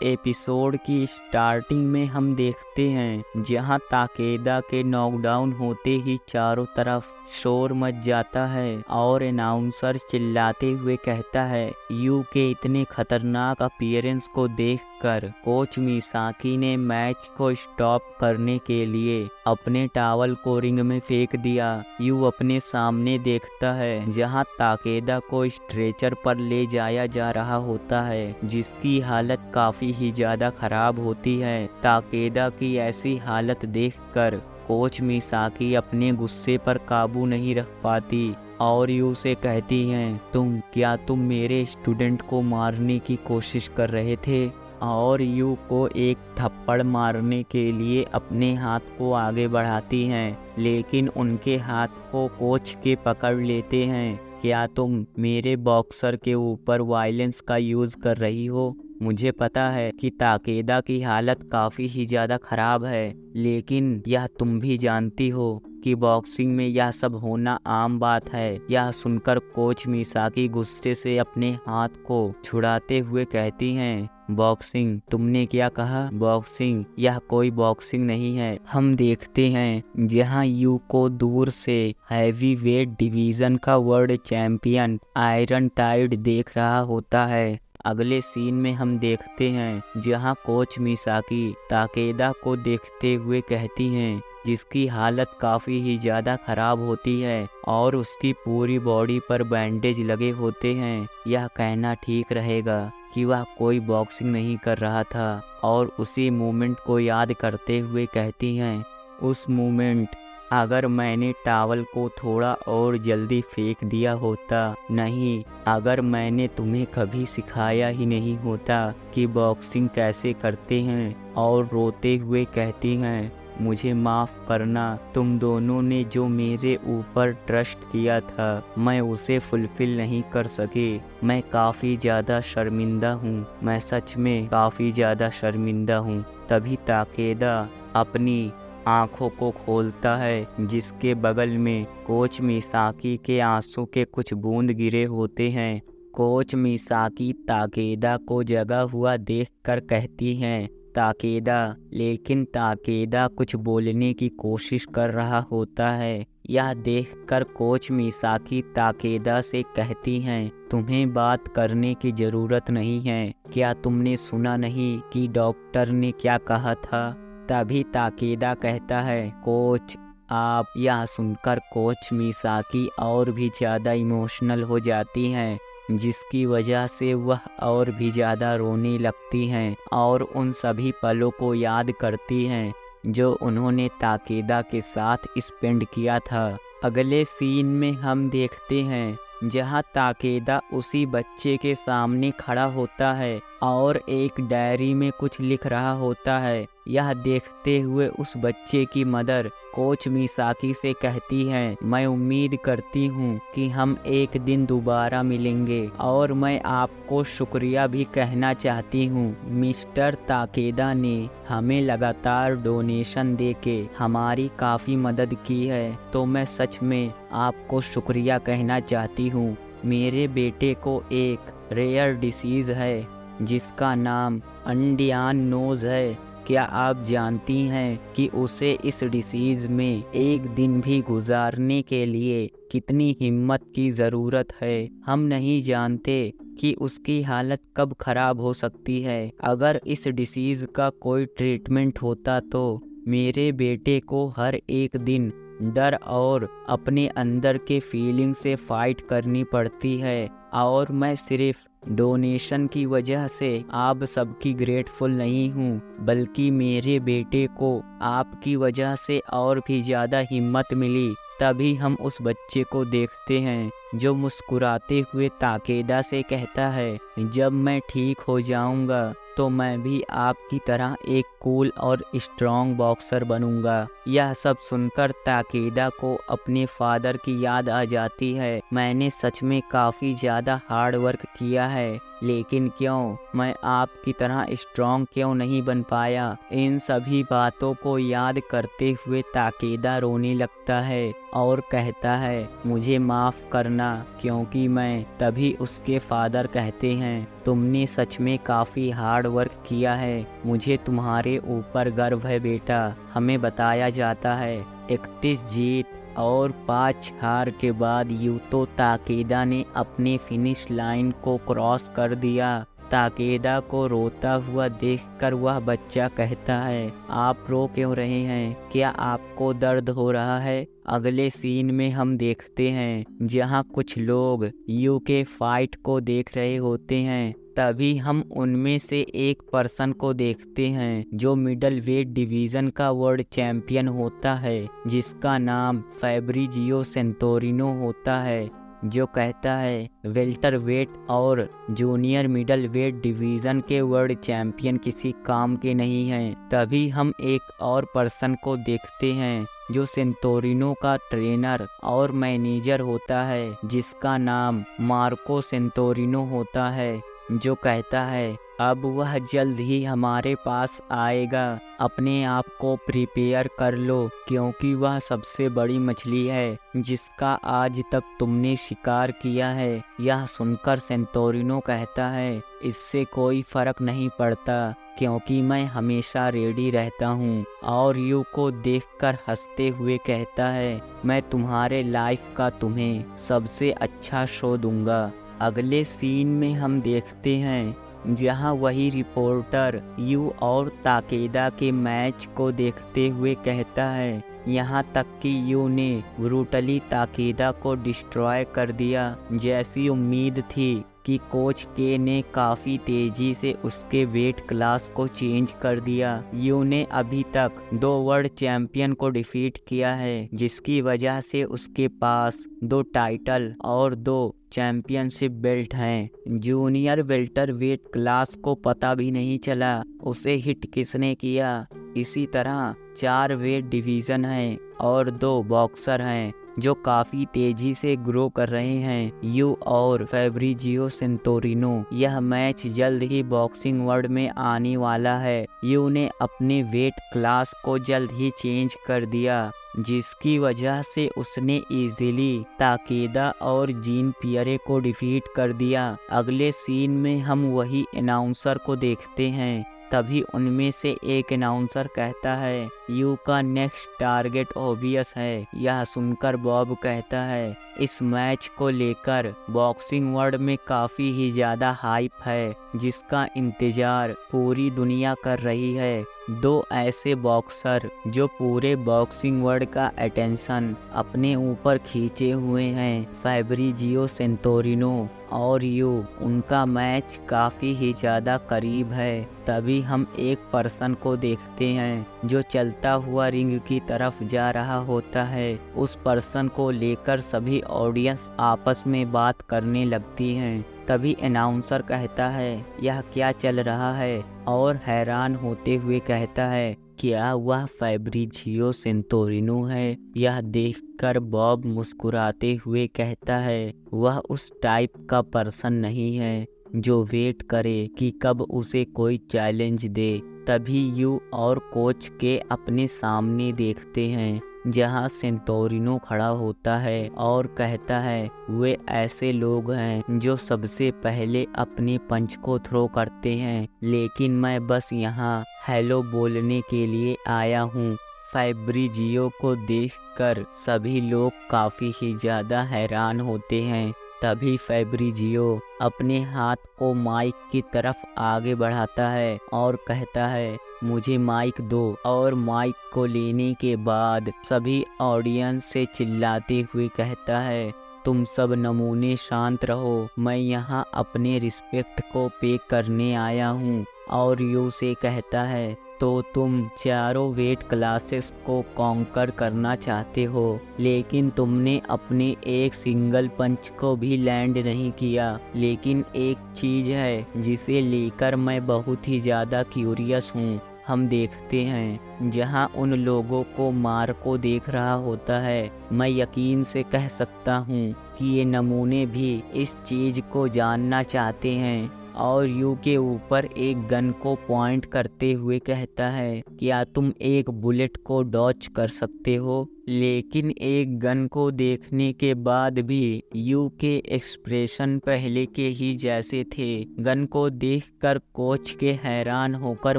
Episode की starting में हम देखते हैं जहां ताकेदा के नॉकडाउन होते ही चारों तरफ शोर मच जाता है और अनाउंसर चिल्लाते हुए कहता है, यू के इतने खतरनाक अपीयरेंस को देखकर कोच मिसाकी ने मैच को स्टॉप करने के लिए अपने टॉवल को रिंग में फेंक दिया। यू अपने सामने देखता है जहां ताकेदा को स्ट्रेचर पर ले जाया जा रहा होता है, जिसकी हालत काफी ही ज्यादा खराब होती है। ताकेदा की ऐसी हालत देखकर कोच मिसाकी अपने गुस्से पर काबू नहीं रख पाती और यू से कहती हैं, तुम मेरे स्टूडेंट को मारने की कोशिश कर रहे थे? और यू को एक थप्पड़ मारने के लिए अपने हाथ को आगे बढ़ाती हैं, लेकिन उनके हाथ को कोच के पकड़ लेते हैं। क्या तुम मेरे बॉक्सर के ऊपर वायलेंस का यूज़ कर रही हो? मुझे पता है कि ताकेदा की हालत काफ़ी ही ज़्यादा ख़राब है, लेकिन यह तुम भी जानती हो कि बॉक्सिंग में यह सब होना आम बात है। यह सुनकर कोच मिसाकी गुस्से से अपने हाथ को छुड़ाते हुए कहती हैं, बॉक्सिंग? तुमने क्या कहा? बॉक्सिंग? यह कोई बॉक्सिंग नहीं है। हम देखते हैं जहां यू को दूर से हैवी वेट डिवीज़न का वर्ल्ड चैंपियन आयरन टाइड देख रहा होता है। अगले सीन में हम देखते हैं जहां कोच मिसाकी ताकेदा को देखते हुए कहती हैं, जिसकी हालत काफ़ी ही ज़्यादा ख़राब होती है और उसकी पूरी बॉडी पर बैंडेज लगे होते हैं। यह कहना ठीक रहेगा कि वह कोई बॉक्सिंग नहीं कर रहा था और उसी मोमेंट को याद करते हुए कहती हैं, उस मोमेंट अगर मैंने टॉवल को थोड़ा और जल्दी फेंक दिया होता, नहीं अगर मैंने तुम्हें कभी सिखाया ही नहीं होता कि बॉक्सिंग कैसे करते हैं। और रोते हुए कहती हैं, मुझे माफ़ करना, तुम दोनों ने जो मेरे ऊपर ट्रस्ट किया था मैं उसे फुलफिल नहीं कर सके। मैं काफ़ी ज़्यादा शर्मिंदा हूँ, मैं सच में काफ़ी ज़्यादा शर्मिंदा हूँ। तभी ताकेदा अपनी आँखों को खोलता है, जिसके बगल में कोच मिसाकी के आंसू के कुछ बूंद गिरे होते हैं। कोच मिसाकी ताकेदा को जगा हुआ देखकर कहती हैं, ताकेदा। लेकिन ताकेदा कुछ बोलने की कोशिश कर रहा होता है। यह देखकर कोच मिसाकी ताकेदा से कहती हैं, तुम्हें बात करने की ज़रूरत नहीं है। क्या तुमने सुना नहीं कि डॉक्टर ने क्या कहा था? तभी ताकेदा कहता है, कोच आप। यह सुनकर कोच मिसाकी और भी ज़्यादा इमोशनल हो जाती हैं, जिसकी वजह से वह और भी ज़्यादा रोने लगती हैं और उन सभी पलों को याद करती हैं जो उन्होंने ताकेदा के साथ स्पेंड किया था। अगले सीन में हम देखते हैं जहां ताकेदा उसी बच्चे के सामने खड़ा होता है और एक डायरी में कुछ लिख रहा होता है। यह देखते हुए उस बच्चे की मदर कोच मिसाकी से कहती हैं, मैं उम्मीद करती हूँ कि हम एक दिन दोबारा मिलेंगे और मैं आपको शुक्रिया भी कहना चाहती हूँ। मिस्टर ताकेदा ने हमें लगातार डोनेशन देके हमारी काफ़ी मदद की है, तो मैं सच में आपको शुक्रिया कहना चाहती हूँ। मेरे बेटे को एक रेयर डिसीज़ है जिसका नाम अंडियान नोज़ है। क्या आप जानती हैं कि उसे इस डिसीज़ में एक दिन भी गुजारने के लिए कितनी हिम्मत की ज़रूरत है? हम नहीं जानते कि उसकी हालत कब ख़राब हो सकती है। अगर इस डिसीज़ का कोई ट्रीटमेंट होता तो मेरे बेटे को हर एक दिन डर और अपने अंदर के फीलिंग से फाइट करनी पड़ती है, और मैं सिर्फ डोनेशन की वजह से आप सबकी ग्रेटफुल नहीं हूँ, बल्कि मेरे बेटे को आपकी वजह से और भी ज़्यादा हिम्मत मिली। तभी हम उस बच्चे को देखते हैं जो मुस्कुराते हुए ताकेदा से कहता है, जब मैं ठीक हो जाऊंगा तो मैं भी आपकी तरह एक कूल और स्ट्रॉन्ग बॉक्सर बनूंगा। यह सब सुनकर ताकेदा को अपने फादर की याद आ जाती है। मैंने सच में काफ़ी ज़्यादा हार्ड वर्क किया है लेकिन क्यों मैं आपकी तरह स्ट्रॉन्ग क्यों नहीं बन पाया। इन सभी बातों को याद करते हुए ताकेदा रोने लगता है और कहता है मुझे माफ़ करना, क्योंकि मैं तभी उसके फादर कहते हैं तुमने सच में काफ़ी हार्ड वर्क किया है, मुझे तुम्हारे ऊपर गर्व है बेटा। हमें बताया जाता है 31 जीत और 5 हार के बाद यूतो ताकेदा ने अपने फिनिश लाइन को क्रॉस कर दिया। ताकेदा को रोता हुआ देखकर वह बच्चा कहता है आप रो क्यों रहे हैं, क्या आपको दर्द हो रहा है। अगले सीन में हम देखते हैं जहां कुछ लोग यू के फाइट को देख रहे होते हैं, तभी हम उनमें से एक पर्सन को देखते हैं जो मिडल वेट डिवीज़न का वर्ल्ड चैंपियन होता है, जिसका नाम फैब्रिजियो सेंटोरिनो होता है, जो कहता है वेल्टर वेट और जूनियर मिडल वेट डिवीज़न के वर्ल्ड चैंपियन किसी काम के नहीं हैं। तभी हम एक और पर्सन को देखते हैं जो सेंटोरिनो का ट्रेनर और मैनेजर होता है, जिसका नाम मार्को सेंटोरिनो होता है, जो कहता है अब वह जल्द ही हमारे पास आएगा, अपने आप को प्रिपेयर कर लो, क्योंकि वह सबसे बड़ी मछली है जिसका आज तक तुमने शिकार किया है। यह सुनकर सेंटोरिनो कहता है इससे कोई फर्क नहीं पड़ता, क्योंकि मैं हमेशा रेडी रहता हूँ, और यू को देखकर हंसते हुए कहता है मैं तुम्हारे लाइफ का तुम्हें सबसे अच्छा शो दूंगा। अगले सीन में हम देखते हैं जहां वही रिपोर्टर यू और ताकेदा के मैच को देखते हुए कहता है यहाँ तक कि यू ने ब्रूटली ताकेदा को डिस्ट्रॉय कर दिया। जैसी उम्मीद थी कि कोच के ने काफ़ी तेज़ी से उसके वेट क्लास को चेंज कर दिया। यू ने अभी तक 2 वर्ल्ड चैंपियन को डिफीट किया है, जिसकी वजह से उसके पास 2 टाइटल और 2 चैंपियनशिप बेल्ट हैं। जूनियर वेल्टर वेट क्लास को पता भी नहीं चला उसे हिट किसने किया। इसी तरह 4 वेट डिवीज़न हैं और 2 बॉक्सर हैं जो काफ़ी तेज़ी से ग्रो कर रहे हैं, यू और फैब्रिजियो सेंटोरिनो। यह मैच जल्द ही बॉक्सिंग वर्ल्ड में आने वाला है। यू ने अपने वेट क्लास को जल्द ही चेंज कर दिया, जिसकी वजह से उसने इजीली ताकेदा और जीन पियरे को डिफीट कर दिया। अगले सीन में हम वही अनाउंसर को देखते हैं, तभी उनमें से एक अनाउंसर कहता है यू का नेक्स्ट टारगेट ऑब्वियस है। यह सुनकर बॉब कहता है इस मैच को लेकर बॉक्सिंग वर्ल्ड में काफ़ी ही ज़्यादा हाइप है, जिसका इंतज़ार पूरी दुनिया कर रही है। 2 ऐसे बॉक्सर जो पूरे बॉक्सिंग वर्ल्ड का अटेंशन अपने ऊपर खींचे हुए हैं, फैब्रिजियो सेंटोरिनो और यू। उनका मैच काफ़ी ही ज़्यादा करीब है। तभी हम एक पर्सन को देखते हैं जो चलता हुआ रिंग की तरफ जा रहा होता है। उस पर्सन को लेकर सभी ऑडियंस आपस में बात करने लगती हैं। तभी अनाउंसर कहता है यह क्या चल रहा है, और हैरान होते हुए कहता है क्या वह फैब्रिजियो सेंटोरिनो है। यह देखकर बॉब मुस्कुराते हुए कहता है वह उस टाइप का पर्सन नहीं है जो वेट करे कि कब उसे कोई चैलेंज दे। तभी यू और कोच के अपने सामने देखते हैं जहां सेंटोरिनो खड़ा होता है और कहता है वे ऐसे लोग हैं जो सबसे पहले अपने पंच को थ्रो करते हैं, लेकिन मैं बस यहाँ हेलो बोलने के लिए आया हूँ। फैब्रिजियो को देखकर सभी लोग काफ़ी ही ज़्यादा हैरान होते हैं। तभी फैब्रिजियो अपने हाथ को माइक की तरफ आगे बढ़ाता है और कहता है मुझे माइक दो, और माइक को लेने के बाद सभी ऑडियंस से चिल्लाते हुए कहता है तुम सब नमूने शांत रहो, मैं यहाँ अपने रिस्पेक्ट को पे करने आया हूँ। और यू से कहता है तो तुम चारों वेट क्लासेस को कॉन्कर करना चाहते हो, लेकिन तुमने अपने एक सिंगल पंच को भी लैंड नहीं किया। लेकिन एक चीज़ है जिसे लेकर मैं बहुत ही ज़्यादा क्यूरियस हूँ। हम देखते हैं जहां उन लोगों को मार को देख रहा होता है, मैं यकीन से कह सकता हूं कि ये नमूने भी इस चीज़ को जानना चाहते हैं और यू के ऊपर एक गन को पॉइंट करते हुए कहता है, क्या तुम एक बुलेट को डॉज कर सकते हो? लेकिन एक गन को देखने के बाद भी यू के एक्सप्रेशन पहले के ही जैसे थे। गन को देखकर कोच के हैरान होकर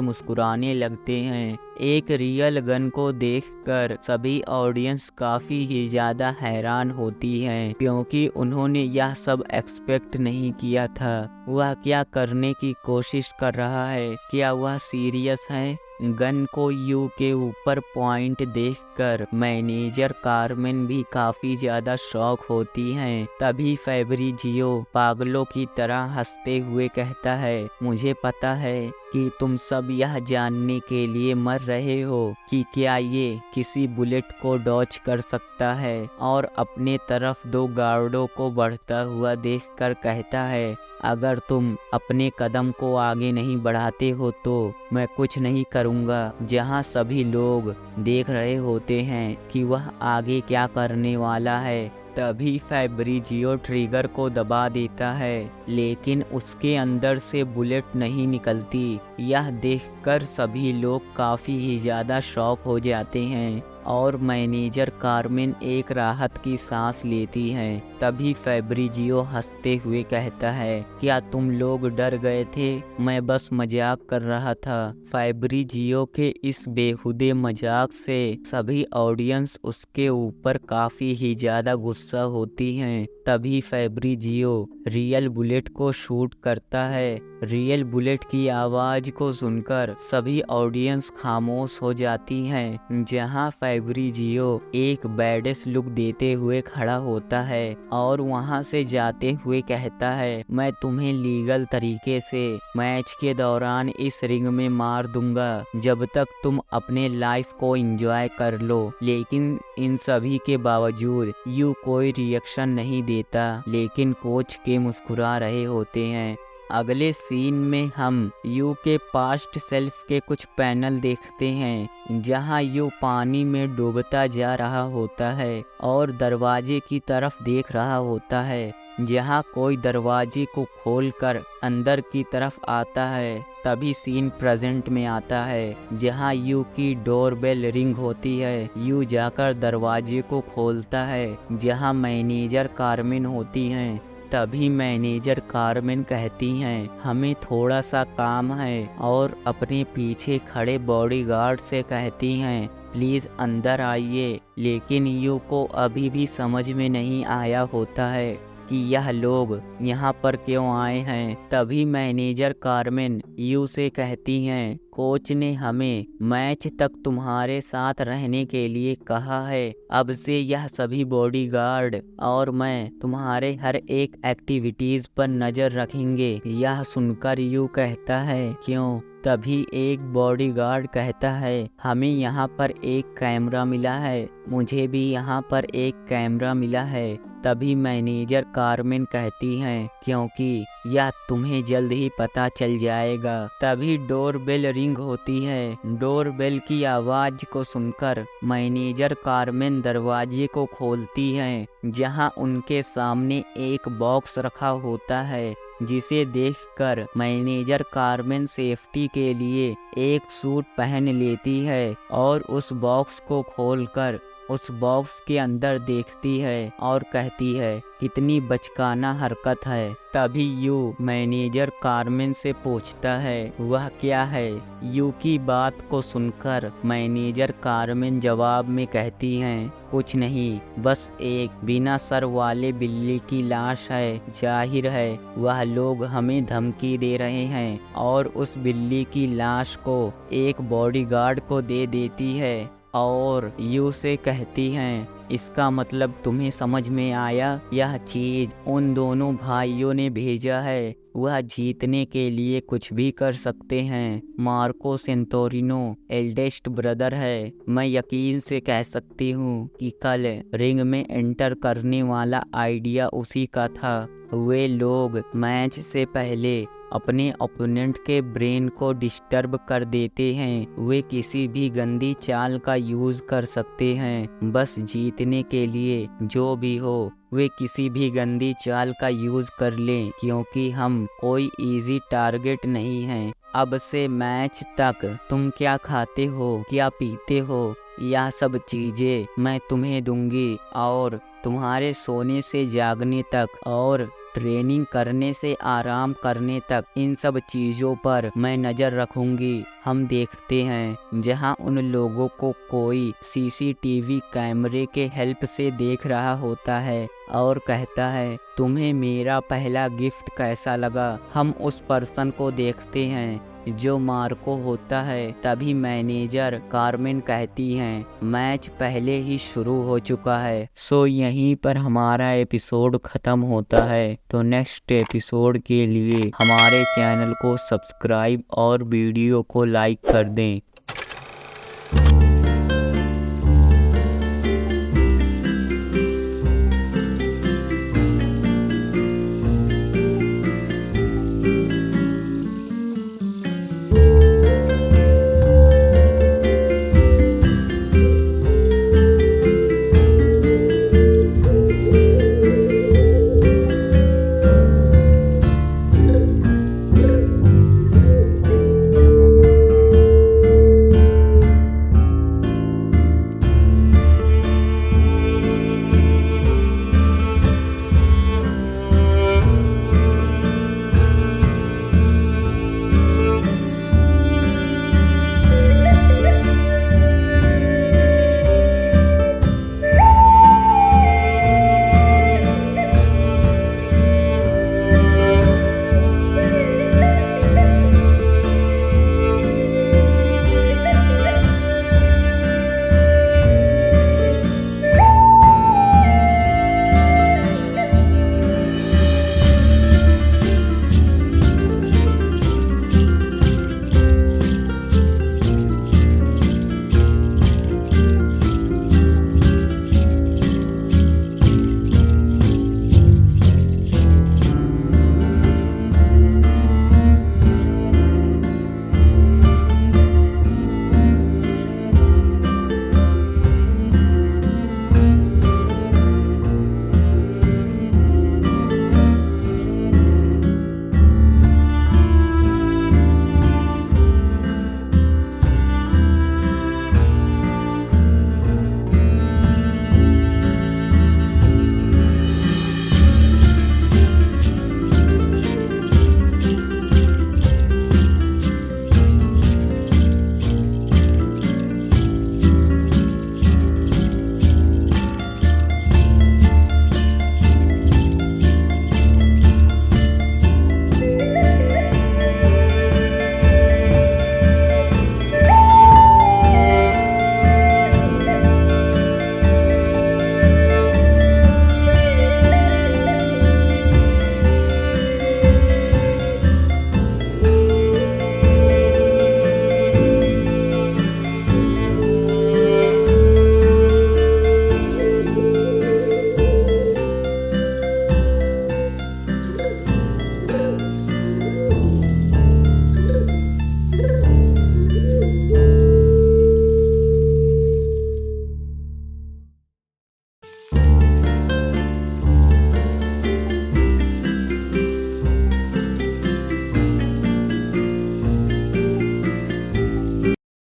मुस्कुराने लगते हैं। एक रियल गन को देखकर सभी ऑडियंस काफ़ी ही ज़्यादा हैरान होती है, क्योंकि उन्होंने यह सब एक्सपेक्ट नहीं किया था। वह क्या करने की कोशिश कर रहा है? क्या वह सीरियस है? गन को यू के ऊपर पॉइंट देखकर मैनेजर कार्मेन भी काफ़ी ज़्यादा शॉक होती हैं। तभी फैब्रिजियो पागलों की तरह हंसते हुए कहता है, मुझे पता है कि तुम सब यह जानने के लिए मर रहे हो कि क्या ये किसी बुलेट को डॉज कर सकता है। और अपने तरफ 2 गार्डों को बढ़ता हुआ देखकर कहता है, अगर तुम अपने कदम को आगे नहीं बढ़ाते हो तो मैं कुछ नहीं करूँगा। जहाँ सभी लोग देख रहे होते हैं कि वह आगे क्या करने वाला है, तभी फैब्रिजियो ट्रिगर को दबा देता है, लेकिन उसके अंदर से बुलेट नहीं निकलती। यह देखकर सभी लोग काफ़ी ही ज़्यादा शॉक हो जाते हैं और मैनेजर कार्मेन एक राहत की सांस लेती हैं। तभी फैब्रिजियो हंसते हुए कहता है, क्या तुम लोग डर गए थे? मैं बस मजाक कर रहा था। फैब्रिजियो के इस बेहुदे मजाक से सभी ऑडियंस उसके ऊपर काफ़ी ही ज़्यादा गुस्सा होती हैं। तभी फैब्रिजियो रियल बुलेट को शूट करता है। रियल बुलेट की आवाज़ को सुनकर सभी ऑडियंस खामोश हो जाती हैं। जहां फैब्रिजियो एक बैडेस लुक देते हुए खड़ा होता है और वहां से जाते हुए कहता है, मैं तुम्हें लीगल तरीके से मैच के दौरान इस रिंग में मार दूंगा जब तक तुम अपने लाइफ को एंजॉय कर लो। लेकिन इन सभी के बावजूद यू कोई रिएक्शन नहीं देता, लेकिन कोच के मुस्कुरा रहे होते हैं। अगले सीन में हम यू के पास्ट सेल्फ के कुछ पैनल देखते हैं, जहां यू पानी में डूबता जा रहा होता है और दरवाजे की तरफ देख रहा होता है, जहां कोई दरवाजे को खोलकर अंदर की तरफ आता है। तभी सीन प्रेजेंट में आता है, जहां यू की डोरबेल रिंग होती है। यू जाकर दरवाजे को खोलता है, जहां मैनेजर कार्मेन होती हैं। तभी मैनेजर कार्मेन कहती हैं, हमें थोड़ा सा काम है, और अपने पीछे खड़े बॉडीगार्ड से कहती हैं, प्लीज़ अंदर आइए। लेकिन यू को अभी भी समझ में नहीं आया होता है कि यह लोग यहाँ पर क्यों आए हैं। तभी मैनेजर कार्मेन यू से कहती हैं, कोच ने हमें मैच तक तुम्हारे साथ रहने के लिए कहा है। अब से यह सभी बॉडीगार्ड और मैं तुम्हारे हर एक एक्टिविटीज पर नजर रखेंगे। यह सुनकर यू कहता है, क्यों? तभी एक बॉडीगार्ड कहता है, हमें यहाँ पर एक कैमरा मिला है। मुझे भी यहाँ पर एक कैमरा मिला है। तभी मैनेजर कार्मेन कहती हैं, क्योंकि यह तुम्हें जल्द ही पता चल जाएगा। तभी डोरबेल रिंग होती है। डोरबेल की आवाज को सुनकर मैनेजर कार्मेन दरवाजे को खोलती हैं, जहां उनके सामने एक बॉक्स रखा होता है, जिसे देखकर मैनेजर कार्मेन सेफ्टी के लिए एक सूट पहन लेती है और उस बॉक्स को खोलकर उस बॉक्स के अंदर देखती है और कहती है, कितनी बचकाना हरकत है। तभी यू मैनेजर कार्मेन से पूछता है, वह क्या है? यू की बात को सुनकर मैनेजर कार्मेन जवाब में कहती हैं, कुछ नहीं, बस एक बिना सर वाले बिल्ली की लाश है। जाहिर है वह लोग हमें धमकी दे रहे हैं और उस बिल्ली की लाश को एक बॉडीगार्ड को दे देती है और यू से कहती हैं, इसका मतलब तुम्हें समझ में आया? यह चीज उन दोनों भाइयों ने भेजा है। वह जीतने के लिए कुछ भी कर सकते हैं। मार्को सेंटोरिनो एल्डेस्ट ब्रदर है। मैं यकीन से कह सकती हूँ कि कल रिंग में एंटर करने वाला आइडिया उसी का था। वे लोग मैच से पहले अपने ओपोनेंट के ब्रेन को डिस्टर्ब कर देते हैं। वे किसी भी गंदी चाल का यूज कर सकते हैं बस जीतने के लिए। जो भी हो, वे किसी भी गंदी चाल का यूज कर लें, क्योंकि हम कोई इजी टारगेट नहीं हैं। अब से मैच तक तुम क्या खाते हो, क्या पीते हो, यह सब चीजें मैं तुम्हें दूंगी, और तुम्हारे सोने से जागने तक और ट्रेनिंग करने से आराम करने तक इन सब चीज़ों पर मैं नज़र रखूंगी। हम देखते हैं जहां उन लोगों को कोई सीसीटीवी कैमरे के हेल्प से देख रहा होता है और कहता है तुम्हें मेरा पहला गिफ्ट कैसा लगा। हम उस पर्सन को देखते हैं जो मार्को होता है। तभी मैनेजर कार्मेन कहती हैं मैच पहले ही शुरू हो चुका है। सो यहीं पर हमारा एपिसोड ख़त्म होता है। तो नेक्स्ट एपिसोड के लिए हमारे चैनल को सब्सक्राइब और वीडियो को लाइक कर दें।